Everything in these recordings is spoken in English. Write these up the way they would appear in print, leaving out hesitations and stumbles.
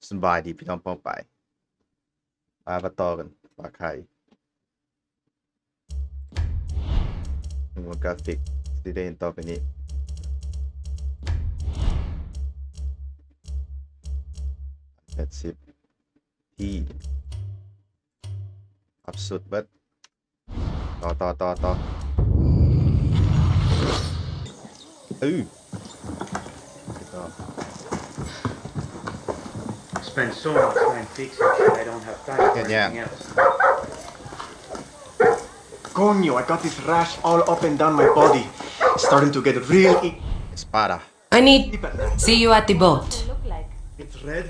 สบายดีพี่น้องป้องไปมาต่อกันปลาไข่หัวกราฟิกที่ได้เห็นต่อไปนี้80ที่อับสุดเบิดต่อต่อ Spend so much time fixing shit, I don't have time for Yeah. anything else. Coño, I got this rash all up and down my body. It's starting to get real. Espada I need. See you at the boat. It's red.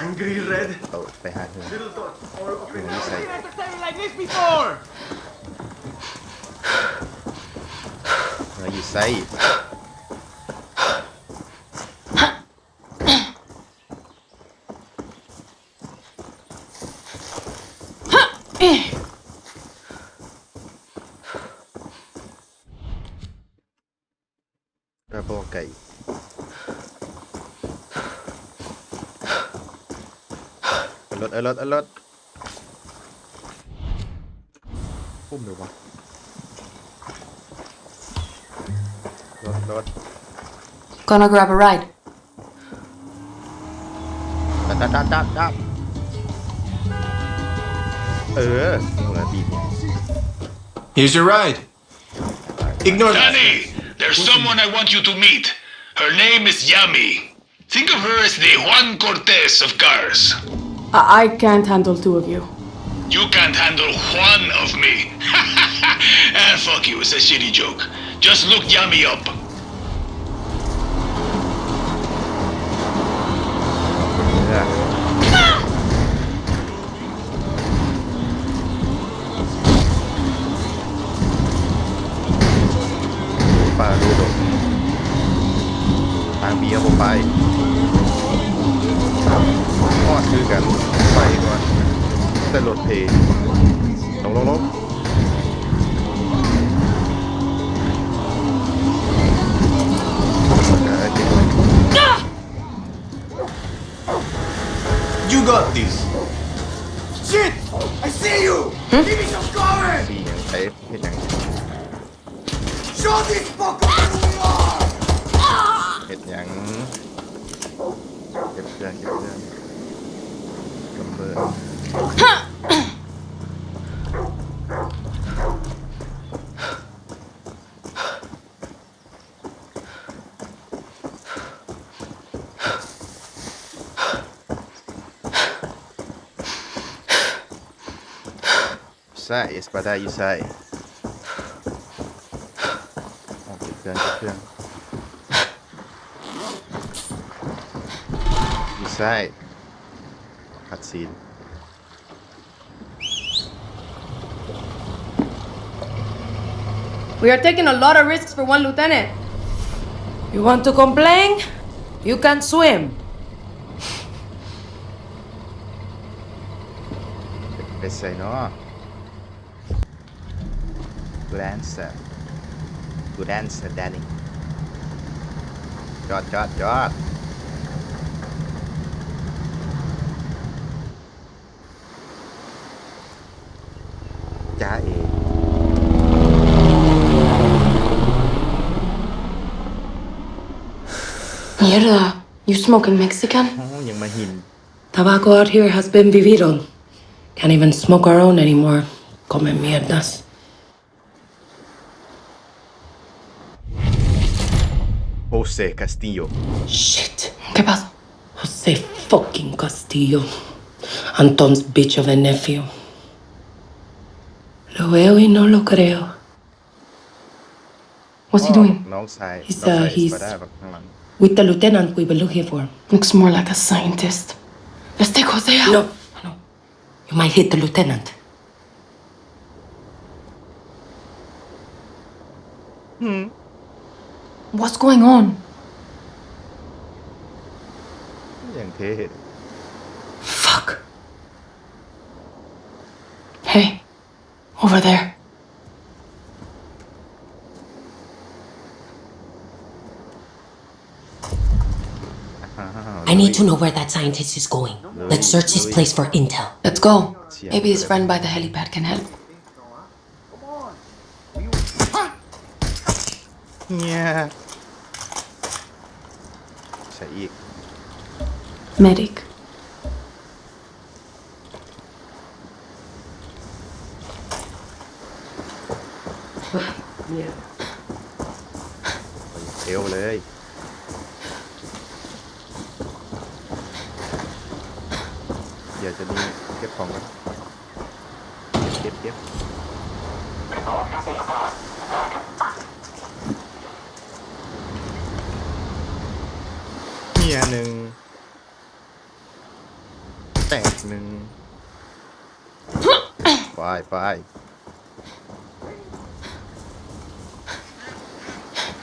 Angry red. เอาไปหาเธอ Little dots all up and What do you say? down. I never seen it like this before. เราอยู่ไซส์กระบอกไก่รถพุ่มเลยวะรถ Gonna grab a ride. ดับนี่หัวบีบเนี่ย Here's your ride. Ignore that. Danny, there's someone I want you to meet. Her name is Yami. Think of her as the Juan Cortez of cars. I can't handle two of you. You can't handle one of me. Fuck you, it's a shitty joke. Just look Yami up. ปลาดูดกทางเบียร์ผมไปทอดคือกันไปก่อนแต่รถเพลง You got this. Shit! I see you. Give me some cover. ปีอย่างใช้เห็ดอย่าง Show this fucker who we are. เห็ดอย่างเก็บเครื่องกำเบิดใส่เอสปาดาอยู่ใส่เก็บเครื่องอยู่ใส่คัดซีน We are taking a lot of risks for one lieutenant. You want to complain? You can swim. ไปใส่เนาะกูแดนเซอร์แดนนี่จอดจ้าเอ Mierda, you smoking Mexican? ยังมาหิน Tobacco out here has been vivido. Can't even smoke our own anymore. Come mierdas. Jose Castillo Shit. ¿Qué pasa? Jose fucking Castillo. Anton's bitch of a nephew. Lo veo y no lo creo. What's he doing? น้องชาย He's, น้องชาย he's- สปาด้าแบบข้างหลัง With the lieutenant we were looking for. Looks more like a scientist. Let's take Jose out. No. You might hit the lieutenant. What's going on? อย่างเท่ Fuck. Hey, over there. I need to know where that scientist is going. Let's search his place for intel. Let's go. Maybe his friend by the helipad can help. เนี่ยใช่อีก Medic. เอวเลยเดี๋ยวจะนี่เก็บของกันเก็บเนี่ยหนึ่งแตกหนึ่งไป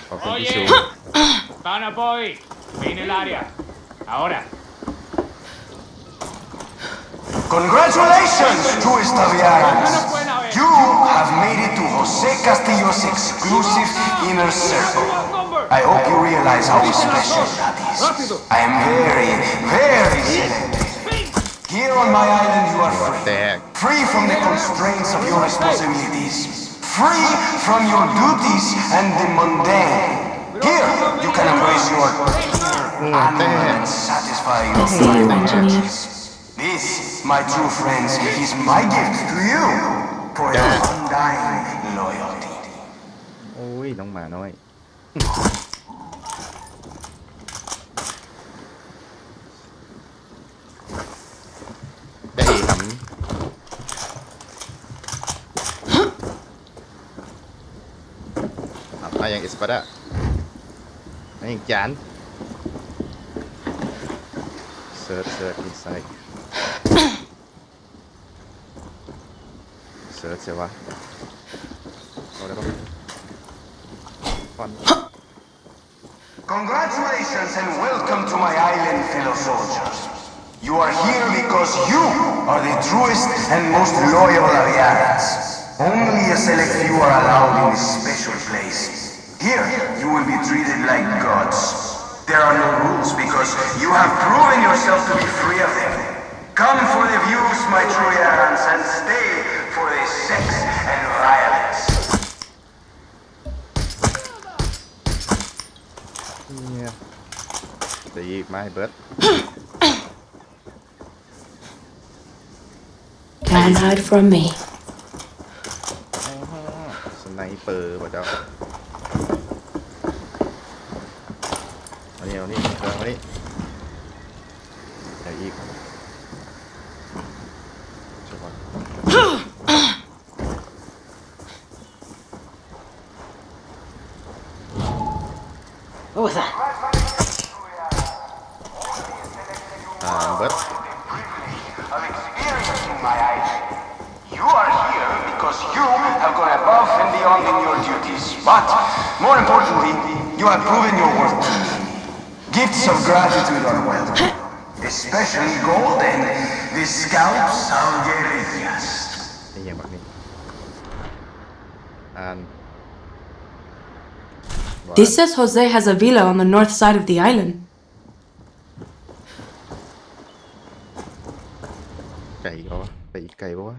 ขอบคุณที่ชู Pana Boy, en el área. Ahora. Congratulations, truest Aviarans! You have made it to Jose Castillo's exclusive inner circle. I hope you realize how special that is. I am very, very selective. Here on my island you are free. แตก Free from the constraints of your responsibilities. Free from your duties and the mundane. Here, you can embrace your animal and satisfy your I see you, engineer. This, my true friends, is my gift to you for your undying loyalty. โอ้ยน้องหมาน้อยจะเอ๋ขำมาอย่างเอสปาร์ดามาอย่างจานเซิร์ชอินไซด์เซิร์ชเสียวะเอาแล้วก็ฟอน Congratulations and welcome to my island, fellow soldiers. You are here because you are the truest and most loyal Aviarans. Only a select few are allowed in this special place. Here, you will be treated like gods. There are no rules because you have proven yourself to be free of them. Come for the views, my true Aviarans, and stay for the sex and violence. เนี่ยตีไม้เบิร์ด Can't hide from me. สไนเปอร์ป่ะเจ้าเอานี่เครื่องมานี่เดี๋ยวอีกใช่ปะ What was that? เบิร์ด Of experiencing my island. You are here because you have gone above and beyond in your duties. But, more importantly, you have proven your worth to me. Gifts of gratitude are welcome. Especially gold and the scalps of guerrillas. นี่อย่างแบบนี้อ่าน This says Jose has a villa on the north side of the island. ไก่เขาวะไปอีกไก่ปะวะ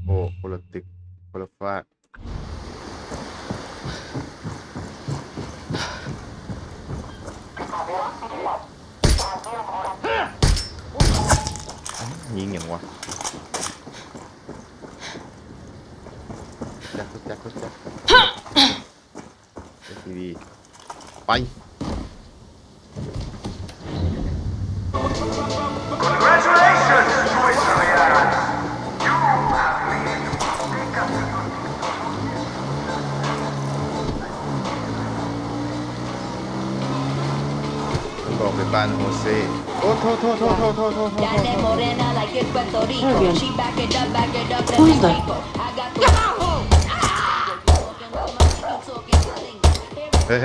โอ้คนละตึกคนละฟ้ากยิงอย่างวะจักทีวีไป Congratulations, truest Aviarans. You have made it to Jose Castillo. บอกไปบ้านโฮเซโอ้โทษ Dale morena like it's Puerto Rico. Muy bien. She back it up, Who is that? I got the เฮ้ย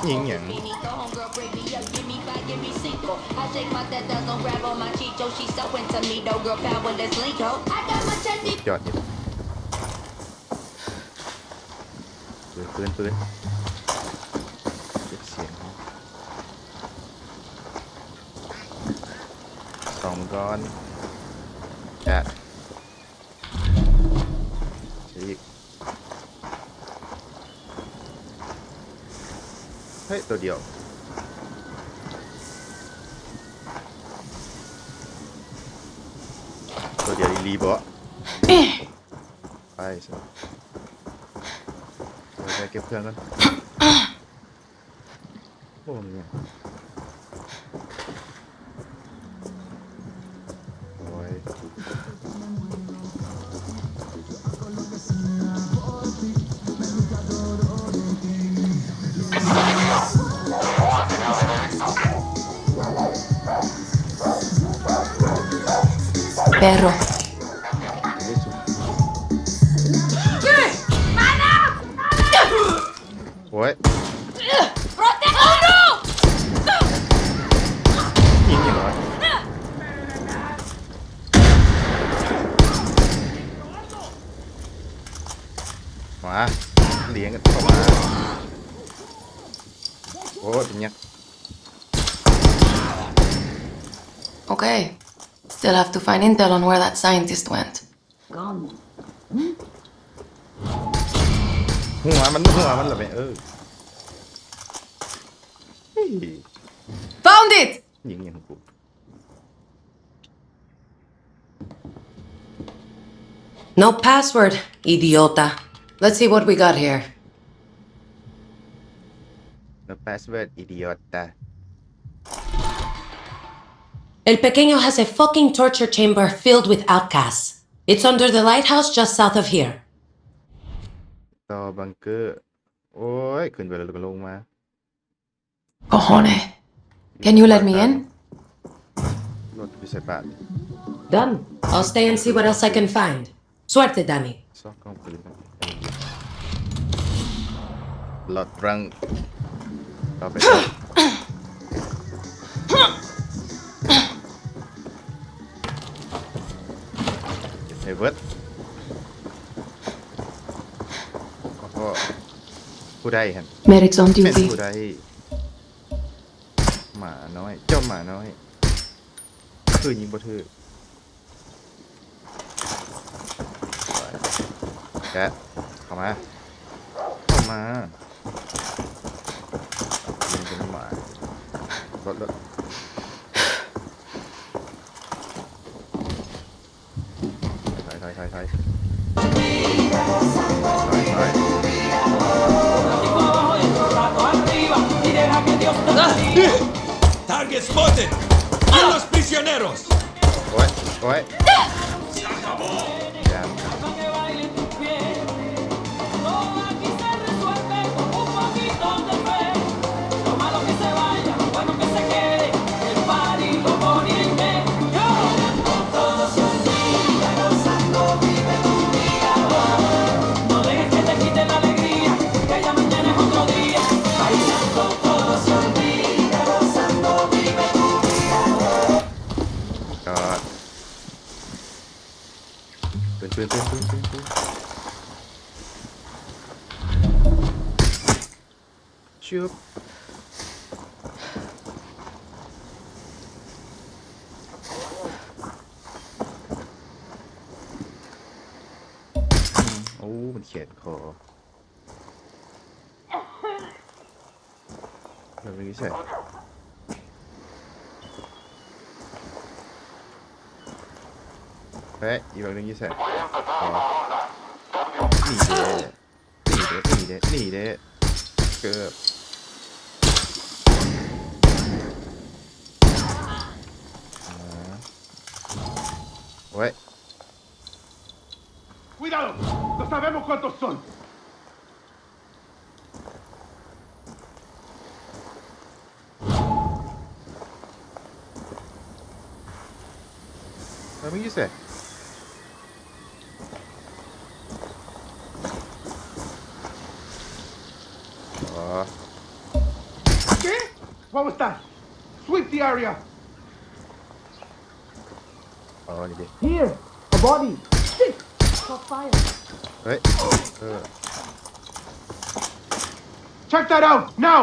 ยิงอย่าง Finito, homegirl, break me up, give me five, give me cinco. I shake my tetas, don't grab on my chicho. She so into me, though, girl, power this link, ho. I got my chesty ยอดนี่ปืนเก็บเสียง กล่องมังกรแกะอีกเฮ้ยตัวเดียวอีลีบะไปสิไปเก็บเครื่องกันโอ้เนี่ยโอ้ย Perro. โอ้ย ¡Protegerlo! ยิงอย่างไรมาเลี้ยงกันเข้ามาโอ้ยเป็นยักษ์ Okay. Still have to find intel on where that scientist went. หัวมันเหรอแม่เฮ้ย Found it! ยิงอย่างกู No password, idiota. Let's see what we got here. The password idiota El Pequeño has a fucking torture chamber filled with outcasts. It's under the lighthouse just south of here. ต่อบังเกอร์โอ้ยขึ้นไปแล้วก็ลงมา Cojones. Can you let me in? รถพิเศษบาท Done. I'll stay and see what else I can find. Suerte, Danny. ซอกกล้องปืนหลอดรังต่อไปเฮ้ยเวิร์ดก็ผู้ใดเห็น Medic's on เป็น duty. ผู้ใดหมาน้อยเจ้าหมาน้อยคือยิงบ่ถือแกะเข้ามายิงเป็นหมารถถอยTarget spotted. ¡A los prisioneros! โอ้ยอย่า ปืนชุบโอ้มันเขียนคอแบบนี้ใช่เฮ้ยอีกแบบนึงยี่แสนนี่เด้เกือบโอ้ย Cuidado, no sabemos cuántos son. แบบนี้ยี่แสน¿Qué? ¿Cómo estás? Sweep the area. อ๋อนี่ดิ Here, a body. เฮ้ยCheck that out now.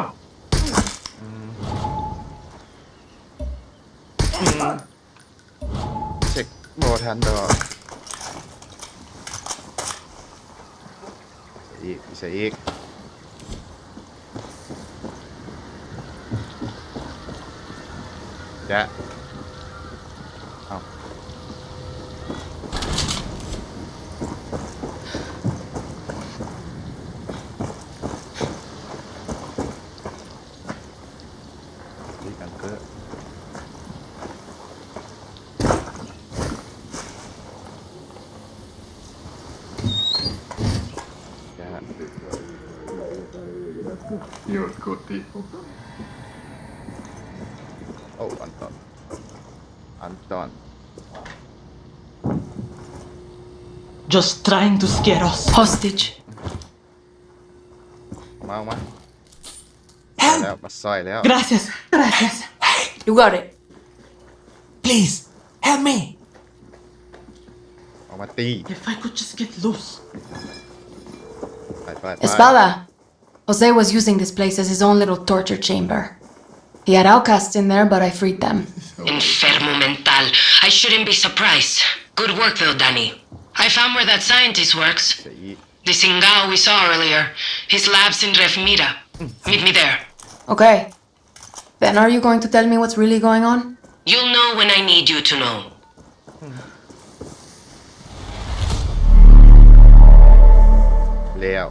โบทันดอกใส่อีกจะเอาดีกันเกอร์จะ You're good people. โอ้อันตอน Just trying to scare us. Hostage. มามา Help! แล้วมาซอยแล้ว Gracias. Gracias. You got it. Please, help me. ออกมาตี If I could just get loose. ไป Espada. Jose was using this place as his own little torture chamber. He had outcasts in there, but I freed them. Enfermo mental. I shouldn't be surprised. Good work though, Danny. I found where that scientist works. เสียอีก The Singao we saw earlier. His lab's in Ref Mira. Meet me there. Okay. Then are you going to tell me what's really going on? You'll know when I need you to know. แล้ว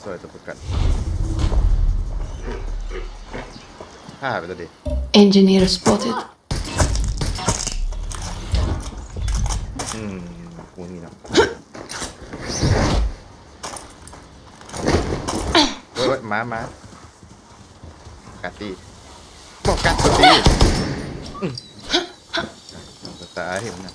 ซอยตัวประกันห้าไปตัวดิ Engineer spotted. กูนี่เนาะเว้ยมากัดตีบอกกัดตัวตีตัวตายเห็นนะ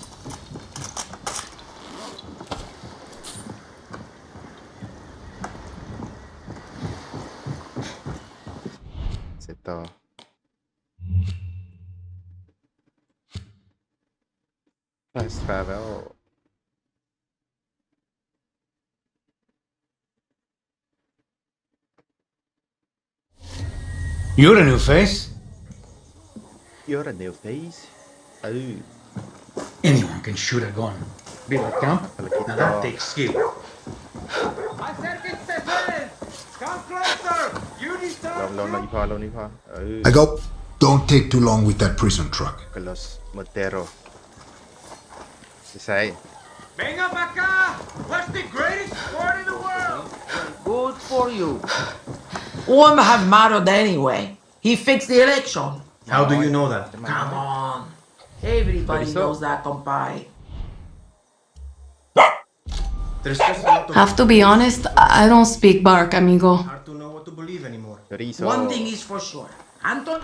เสร็จต่อFast travel You're a new face. You're a new face Anyone can shoot a gun. Be like camp. Now that takes skill. Come closer! You need ลงอีพอI go. Don't take too long with that prison truck. Los Montero ใช่ Venga pa' acá! What's the greatest sport in the world? Good for you. Won't have mattered anyway. He fixed the election. How do you know that? Come on. Everybody Chorizo. knows that, compay. There's just a lot of Have to be honest, I don't speak bark, amigo. hard to know what to believe anymore. Chorizo One thing is for sure. Anton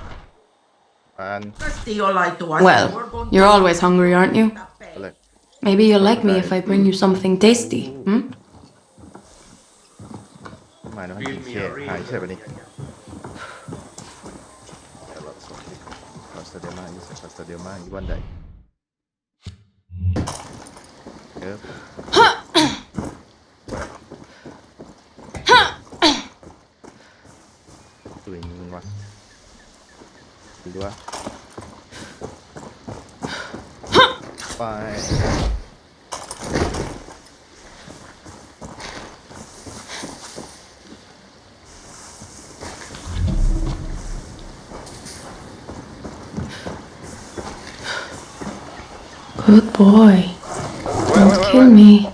ปัน Castillo lied to us. Well, We're going you're always hungry, aren't you? to pay. อะไร Maybe you'll like me if I bring you something tasty, hmm? มาแล้วกินเค้กหายใช่ปะนี่พาสต้าเดลมาอยู่ใส่พาสต้าเดลมาอยู่วันใดตัวนี้มันวะดูวะไป Good boy. Don't kill me.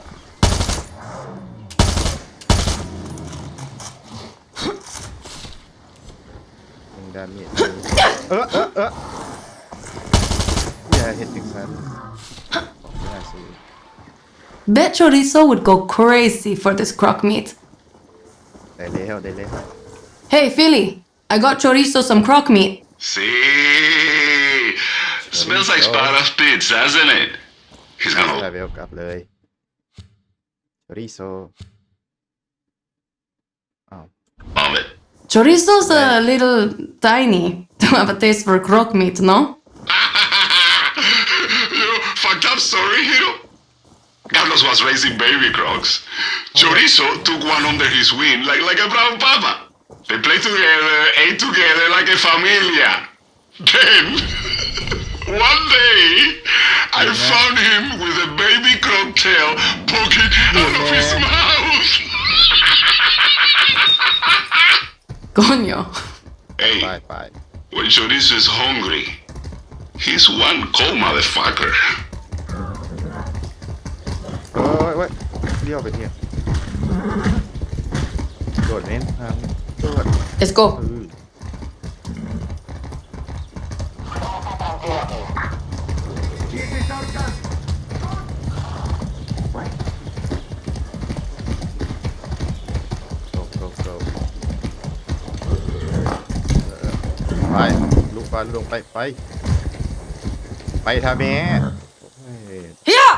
ยิงดาเมจอย่าเห็นถึงฉันไม่น่าซื้อ Bet Chorizo would go crazy for this crock meat. ได้แล้ว Hey, Philly, I got Chorizo some crock meat. See? Smells like Sparrow's pits, doesn't it? He's ได้ gonna เวลกลับเลยริโซอ้าว love it. Chorizo's a little tiny to have a taste for crock meat, no? You fucked up story, hero. Carlos was raising baby crocs. Chorizo took one under his wing like a brown papa. They played together, ate together like a familia. Then, one day, I found him with a baby croc tail poking out of his mouth. Coño. Hey, ไป when Chorizo is hungry, he's one cold motherfucker. เว้ยเลี้ยวไปเนี่ยโดดเน้นทางโดด Let's go. โดไปลูกบอลลงไปทาแม่เฮ้ย Here!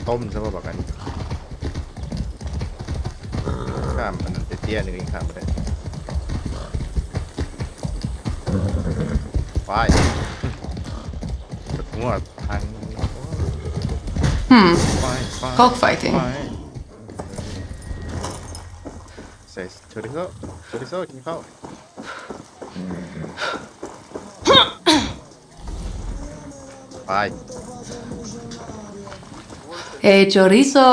ต้มซะว่าบอกกันข้ามมันเตี้ยๆหนึ่งเองข้ามไปได้ไปหัวทาง ไป Cockfighting. ใส่โชริโซกินข้าวไป Hey, chorizo.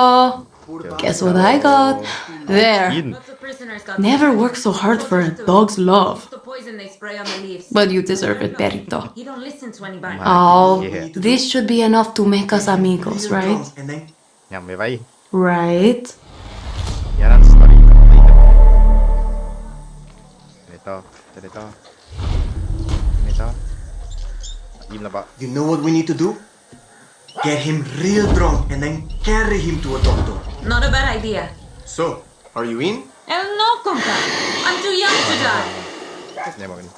Guess what I got? There. กิน Never worked so hard for a dog's love. The poison they spray on the leaves. But you deserve it, perrito. You don't listen to anybody. Oh, Yeah. this should be enough to make us amigos, right? And then ยังไม่ไป Right? อย่านั่นสตอรี่ตีกันจะได้ต่อยิ้มแล้วปะ you know what we need to do? Get him real drunk and then carry him to a doctor. Not a bad idea. So, are you in? Hell no, compa. I'm too young to die. เนี่ยบอกกัน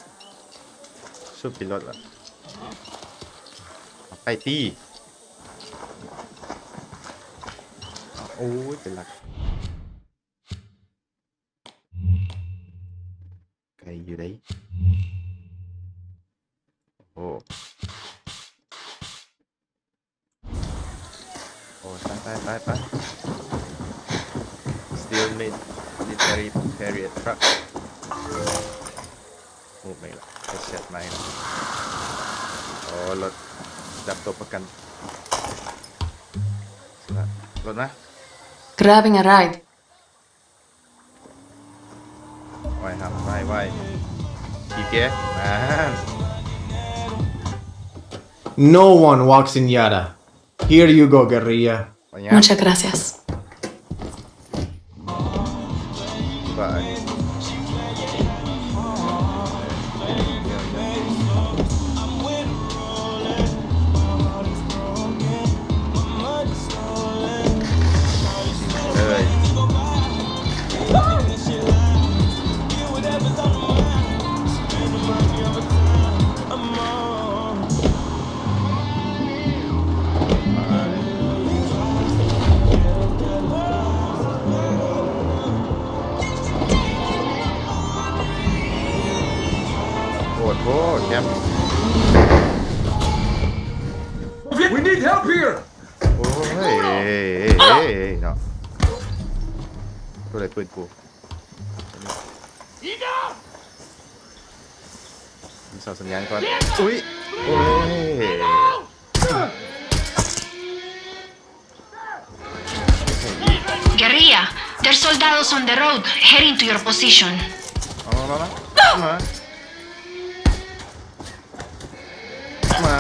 ชุบปิดรถละไปตีโอ้ยเป็นหลักไก่อยู่ไหนโอ้ไป Still mid military period truck โอ้ไม่ละไปเช็ดไม่ละโอ้รถจับตัวประกันรถนะ Grabbing a ride. ไว้ครับไว้อีกแกมา No one walks in Yara. Here you go, guerrilla. ไปยัง Muchas gracias. ไป เอ้ย โอ้แคมป์ We need help here! โอ้ยเนาะตัวอะไรปืนกูมีเสาสัญญาณก่อนอุ้ยโอ้ย Guerrilla, there's soldados on the road, heading to your position. มา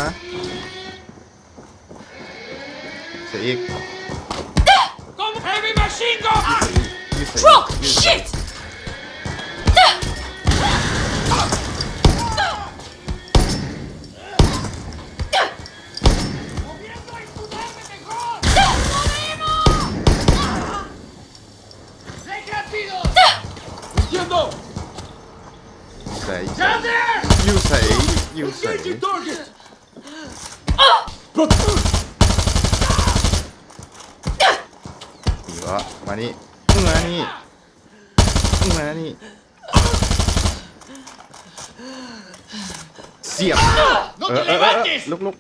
เสียอีก Heavy machine gun! Truck! Shit! You say ดีวะมานี่เสียบลุก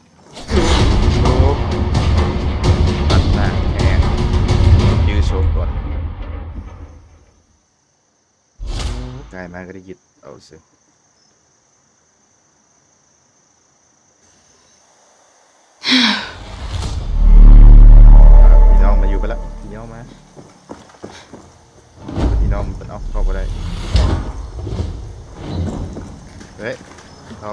ตัดหน้าแหงยื้อโชว์ก่อนกายมาก็ได้ยึดเอาสิ พี่น้องมันเอาเข้าไปได้เฮ้ยเข้า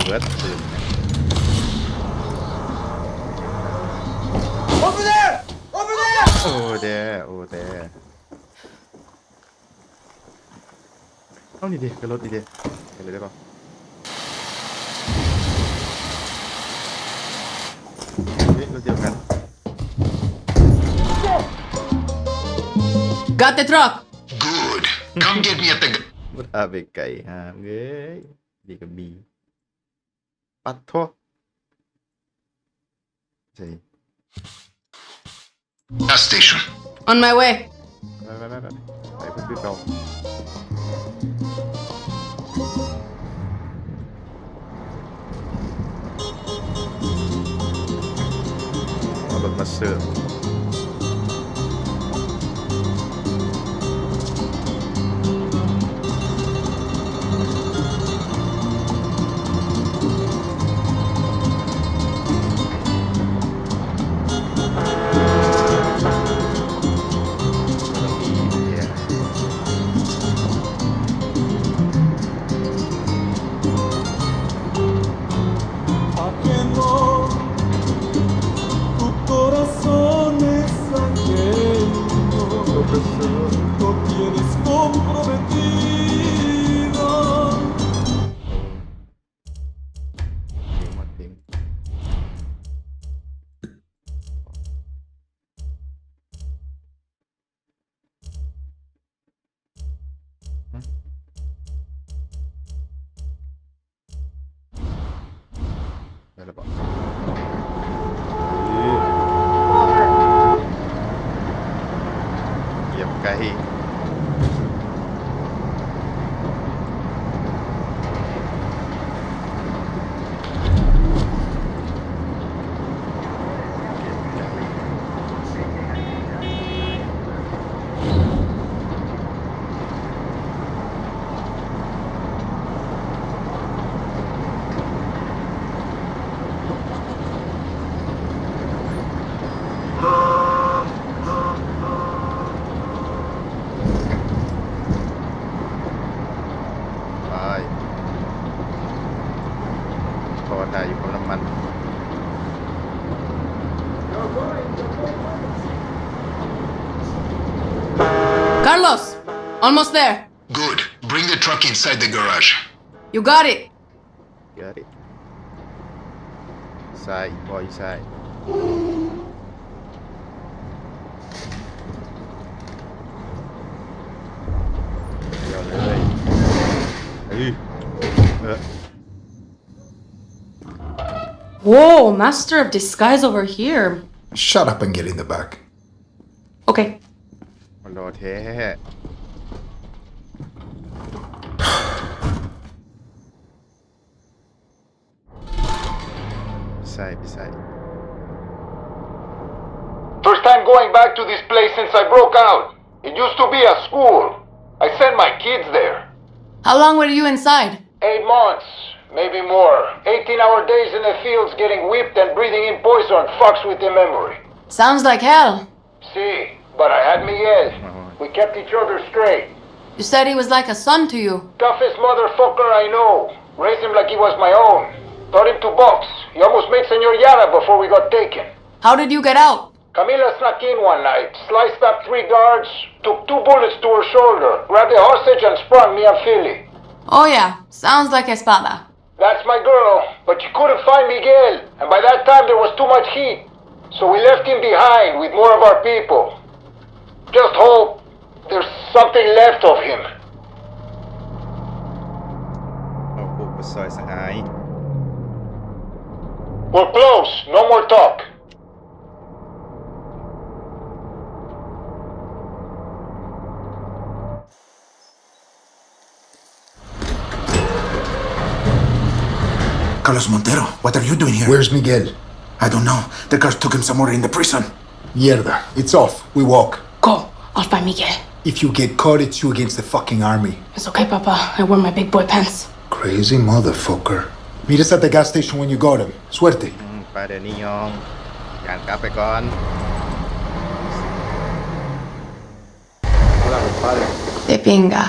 เบิร์ดตื่น Over there! Over there! โอ้เด้เอานี่ดิกระรถดิเด้ไปเลยได้ป่ะเฮ้ยรถเดียวกัน Got the truck. Good. Come get me at the. มุดอาไปไก่ฮะเอ้ยดีกับบีปัดทั่วใช่ gas station. On my way. ไปพื้นเราเอารถมาเสิร์ฟได้แล้วป่ะเหยียบไก่ถ่ายอยู่กับน้ำมัน Carlos, almost there. Good. Bring the truck inside the garage. You got it. Got it ซ้ายบอยซ้ายเดี๋ยวเลยWhoa, master of disguise over here. Shut up and get in the back. Okay. มันรอแท้ ไปใส่ First time going back to this place since I broke out. It used to be a school. I sent my kids there. How long were you inside? 8 months, maybe more. 18-hour days in the fields getting whipped and breathing in poison fucks with the memory. Sounds like hell. See, but I had Miguel. We kept each other straight. You said he was like a son to you. Toughest motherfucker I know. Raised him like he was my own. Taught him to box. He almost made Senor Yara before we got taken. How did you get out? Camila snuck in one night, sliced up 3 guards, took 2 bullets to her shoulder, grabbed a hostage and sprung me and Philly. Oh yeah, sounds like Espada. That's my girl, but she couldn't find Miguel, and by that time there was too much heat. So we left him behind with more of our people. Just hope there's something left of him. เอาพวกไปซอยสหาย We're close, no more talk. Carlos Montero, what are you doing here? Where's Miguel? I don't know. The guards took him somewhere in the prison. Mierda. It's off. We walk. Go. I'll find Miguel. If you get caught, it's you against the fucking army. It's okay, Papa. I wear my big boy pants. Crazy motherfucker. Meet us at the gas station when you got him. Suerte. ไปเดี๋ยวนี้ยองการกลับไปก่อน De pinga.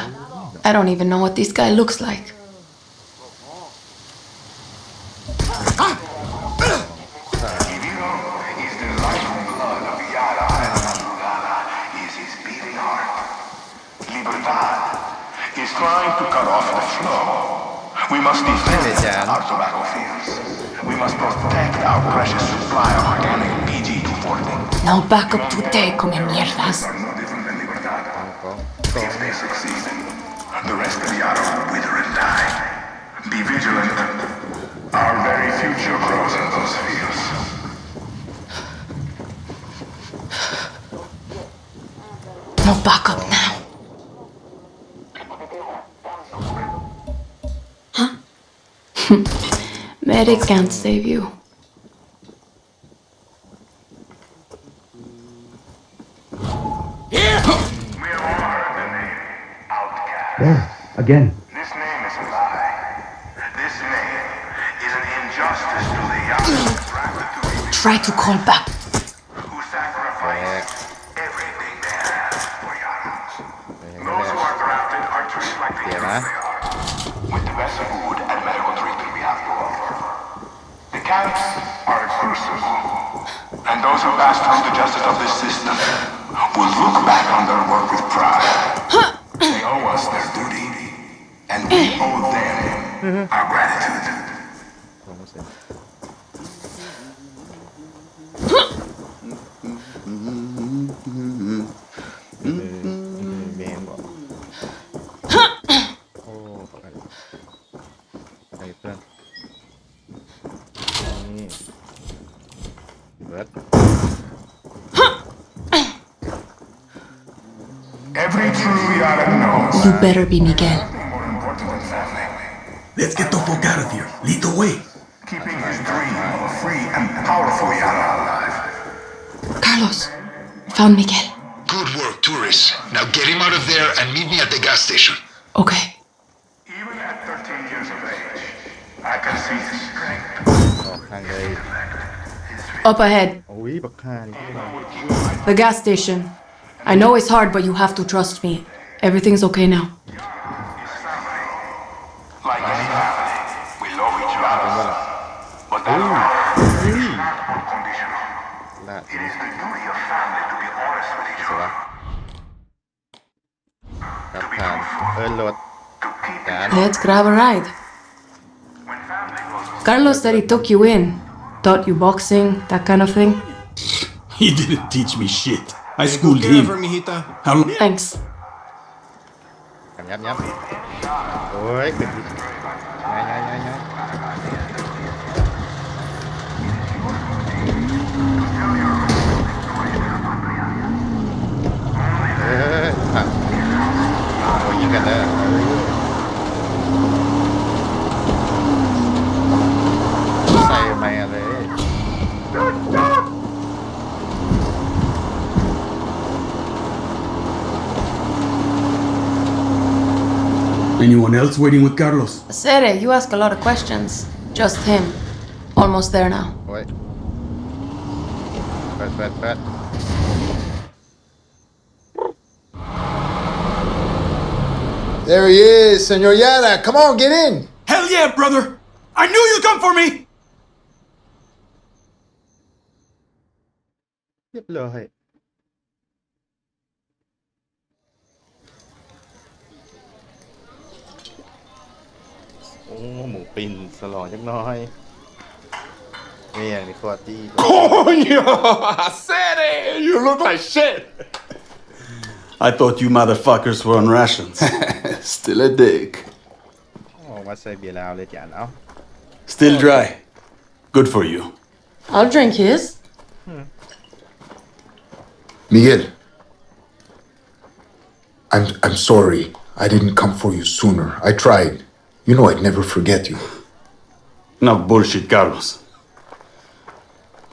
I don't even know what this guy looks like. Is trying to cut off the flow. We must defend our battlefields. We must protect our precious supply of organic PG-240. No backup today, come mierdas. If they succeed, the rest of Yara will wither and die. Be vigilant. Our very future grows in those fields. No backup now. Medic can't save you. Again. This name is a lie. This name is an injustice to the young. Try to call back. Who sacrifice everything they have for Yara. Those who are drafted are treated like the heroes they are. With the best food and medical treatment we have to offer. The camps are a crucible. And those who pass through the justice of this system will look back on their work with pride. They owe us their duty. And we owe them our gratitude. Every true Yara knows. You better be Miguel. Let's get the fuck out of here. Lead the way. Keeping his dream of a free and powerful Yara alive. Carlos, found Miguel. Good work, tourists. Now get him out of there and meet me at the gas station. Okay. Even at 13 years of age, I can see his strength. ออกทางเลย Up ahead. โอ้ยบักฆ่านี่ The gas station. I know it's hard, but you have to trust me. Everything's okay now. Like any family, we love each other. But that love is not unconditional. ลาด It is the duty of family to be honest with each สวะ other. กลับผ่านเอิ้นรถการ Let's grab a ride. Carlos said he took you in. Taught you boxing, that kind of thing. He didn't teach me shit. I schooled him. How long? Thanks. ย้ำโอ้ยขึ้นอีกย้ายผักโอ้ยยิงกันเลยใส่ไปเลย Anyone else waiting with Carlos? Sere, you ask a lot of questions. Just him. Almost there now. โอ้ยเปิด There he is, Senor Yara. Come on, get in. Hell yeah, brother. I knew you'd come for me. เรียบร้อยโอ้หมูปิ้นสลองจักหน้อยนี่อย่างนี้ควอตี้ Coño! Sere, you look like shit. I thought you motherfuckers were on rations. Still a dick. โอ้มาใส่เบียร์แล้วเลยจานเอา Still dry. Good for you. I'll drink his. Miguel. I'm sorry. I didn't come for you sooner. I tried. You know I'd never forget you. No bullshit, Carlos.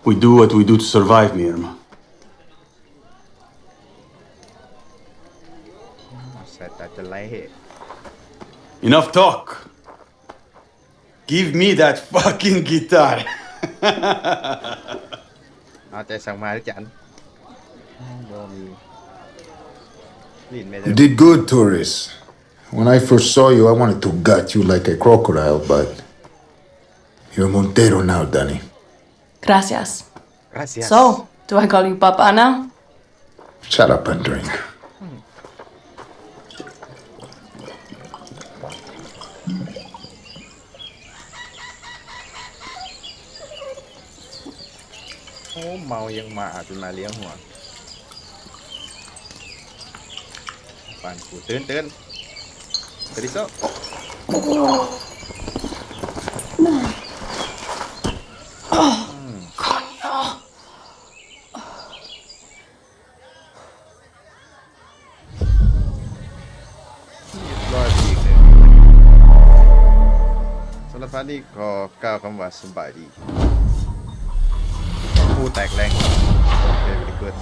We do what we do to survive, mi hermano. ใส่แต่จะไล่ Enough talk. Give me that fucking guitar. เอาใจสั่งมาด้วยจันบ่มีลิ้นไม่ได้ You did good, tourist. When I first saw you, I wanted to gut you like a crocodile, but you're Montero now, Danny. Gracias. Gracias. So, do I call you Papa now? Shut up and drink. โอ้เมายังมาจนมาเลี้ยงหัวปานกูตื่นตื่นดิโซรอดอีกเลยสำหรับพาร์ทนี้ขอกล่าวคำว่าสบายดี พูดแตกแรง very good